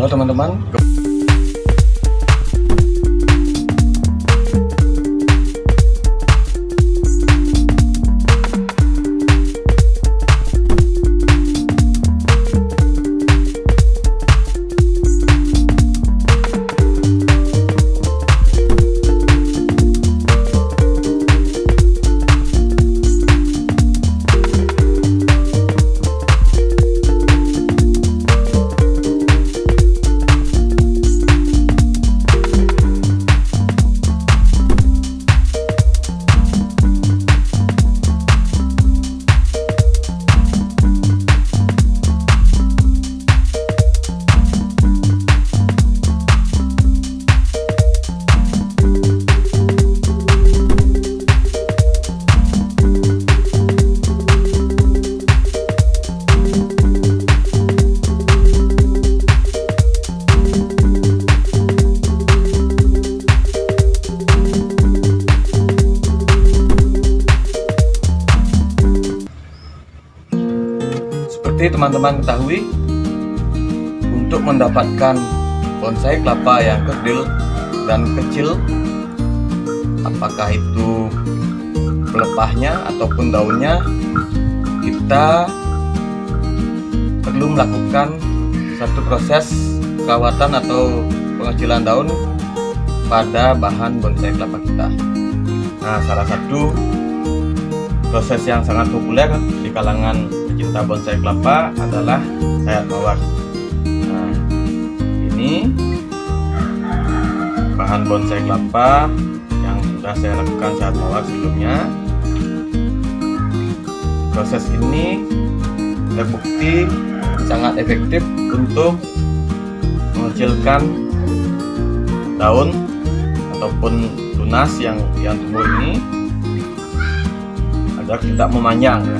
Halo teman-teman. Seperti teman-teman ketahui, untuk mendapatkan bonsai kelapa yang kerdil dan kecil, apakah itu pelepahnya ataupun daunnya, kita perlu melakukan satu proses perawatan atau pengecilan daun pada bahan bonsai kelapa kita. Nah, salah satu proses yang sangat populer di kalangan pecinta bonsai kelapa adalah sayat mawar. Nah, ini bahan bonsai kelapa yang sudah saya lakukan sayat mawar sebelumnya. Proses ini terbukti sangat efektif untuk mengecilkan daun ataupun tunas yang tumbuh ini agar tidak memanjang ya.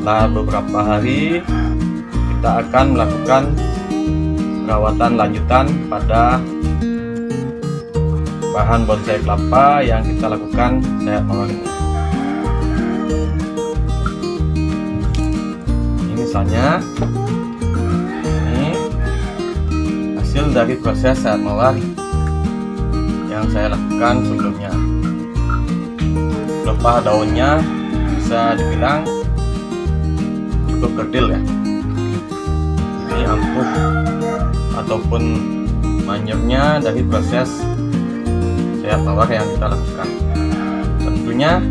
Setelah beberapa hari kita akan melakukan perawatan lanjutan pada bahan bonsai kelapa yang kita lakukan sayat mawar ini. Ini misalnya ini hasil dari proses sayat mawar yang saya lakukan sebelumnya. Pelepah daunnya bisa dibilang cukup kerdil ya. Ini ampuh ataupun manyurnya dari proses sayat mawar yang kita lakukan. Tentunya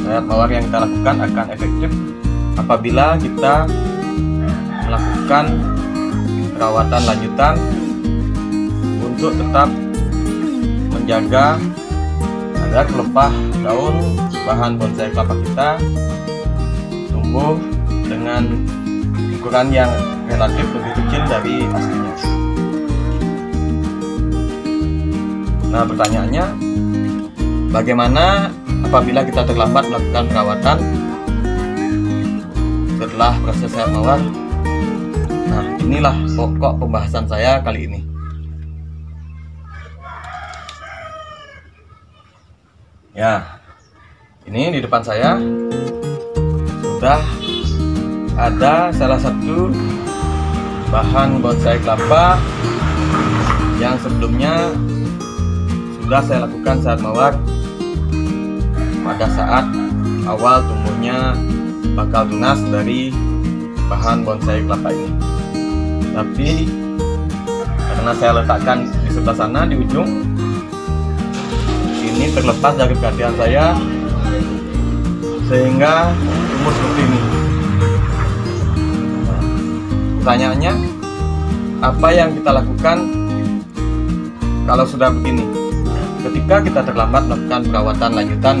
sayat mawar yang kita lakukan akan efektif apabila kita melakukan perawatan lanjutan untuk tetap menjaga agar pelepah daun bahan bonsai kelapa kita tumbuh dengan ukuran yang relatif lebih kecil dari aslinya. Nah, pertanyaannya, bagaimana apabila kita terlambat melakukan perawatan setelah proses sayat mawar? Nah, inilah pokok pembahasan saya kali ini. Ya, ini di depan saya sudah ada salah satu bahan bonsai kelapa yang sebelumnya sudah saya lakukan sayat mawar pada saat awal tumbuhnya bakal tunas dari bahan bonsai kelapa ini. Tapi karena saya letakkan di sebelah sana di ujung, ini terlepas dari perhatian saya sehingga tumbuh seperti ini. Nah, pertanyaannya, apa yang kita lakukan kalau sudah begini? Ketika kita terlambat melakukan perawatan lanjutan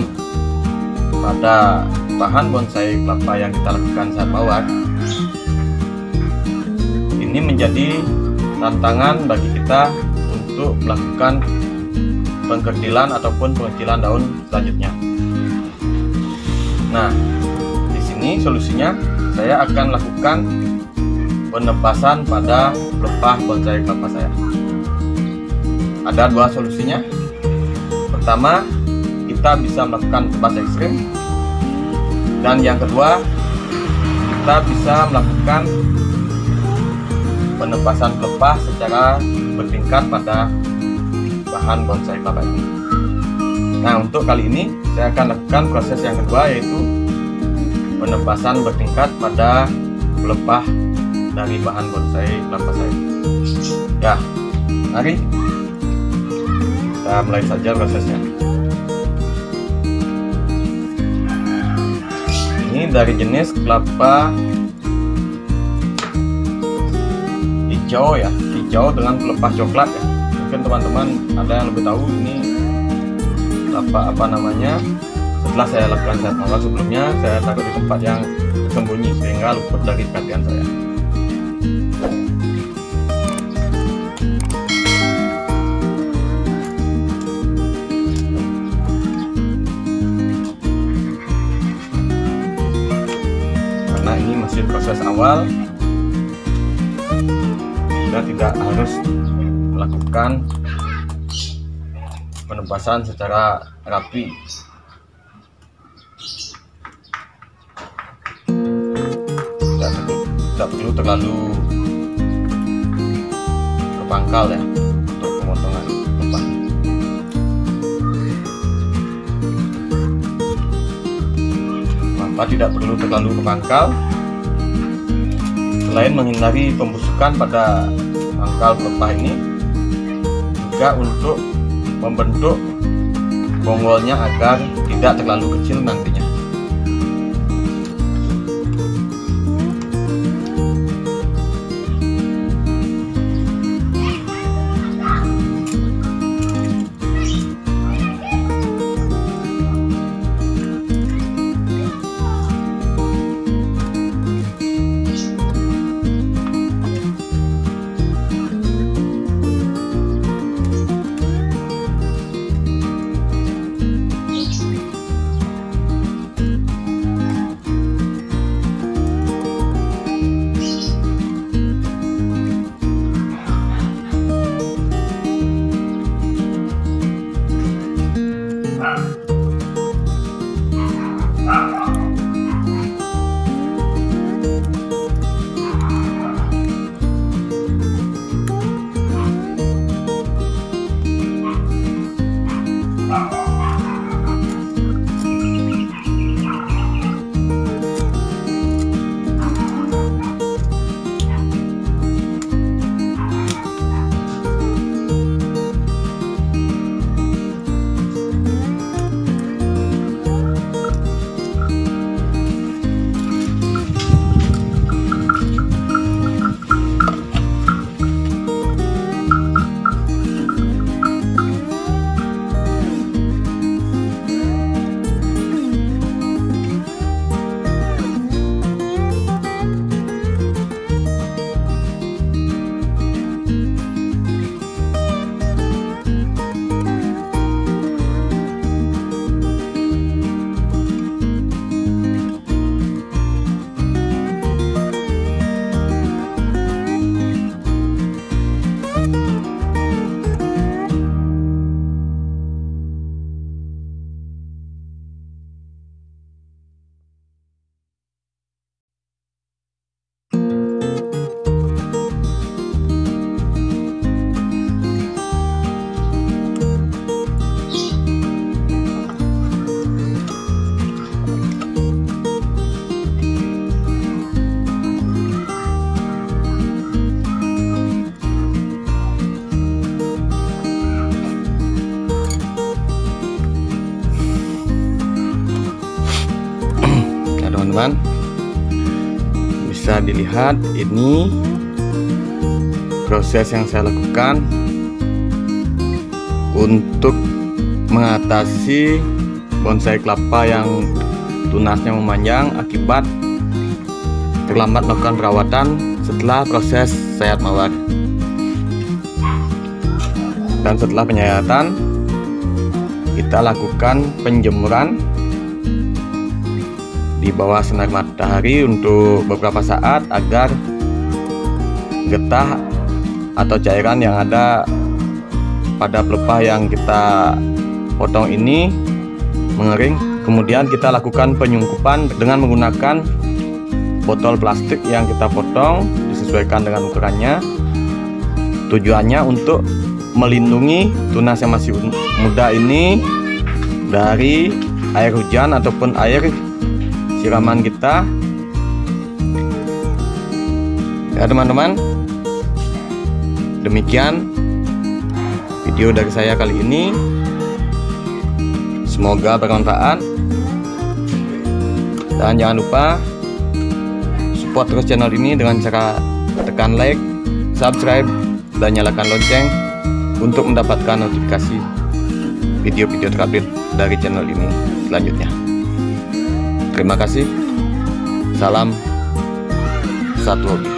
pada bahan bonsai kelapa yang kita lakukan sayat mawar, ini menjadi tantangan bagi kita untuk melakukan pengkerdilan ataupun pengecilan daun selanjutnya. Nah, di sini solusinya saya akan lakukan penebasan pada pelepah bonsai kelapa saya. Ada dua solusinya. Pertama, kita bisa melakukan tebas ekstrim, dan yang kedua, kita bisa melakukan penebasan pelepah secara bertingkat pada bahan bonsai kelapa ini. Nah, untuk kali ini saya akan lakukan proses yang kedua, yaitu penebasan bertingkat pada pelepah dari bahan bonsai kelapa saya. Ya, mari kita mulai saja prosesnya. Ini dari jenis kelapa hijau ya, hijau dengan pelepah coklat ya. Mungkin teman-teman ada yang lebih tahu ini kelapa apa namanya. Setelah saya lakukan sehat mawar sebelumnya, saya taruh di tempat yang tersembunyi sehingga luput dari perhatian saya. Karena ini masih proses awal, kita tidak harus melakukan penebasan secara rapi. Tidak perlu terlalu ke pangkal ya untuk pemotongan pelepah. Maka tidak perlu terlalu ke pangkal. Selain menghindari pembusukan pada pangkal pelepah ini, juga untuk membentuk bonggolnya agar tidak terlalu kecil nantinya. Teman-teman bisa dilihat, ini proses yang saya lakukan untuk mengatasi bonsai kelapa yang tunasnya memanjang akibat terlambat melakukan perawatan setelah proses sayat mawar. Dan setelah penyayatan, kita lakukan penjemuran di bawah sinar matahari untuk beberapa saat agar getah atau cairan yang ada pada pelepah yang kita potong ini mengering. Kemudian kita lakukan penyungkupan dengan menggunakan botol plastik yang kita potong disesuaikan dengan ukurannya. Tujuannya untuk melindungi tunas yang masih muda ini dari air hujan ataupun air siraman kita. Ya teman-teman, demikian video dari saya kali ini. Semoga bermanfaat, dan jangan lupa support terus channel ini dengan cara tekan like, subscribe, dan nyalakan lonceng untuk mendapatkan notifikasi video-video terupdate dari channel ini selanjutnya. Terima kasih. Salam satu hobi.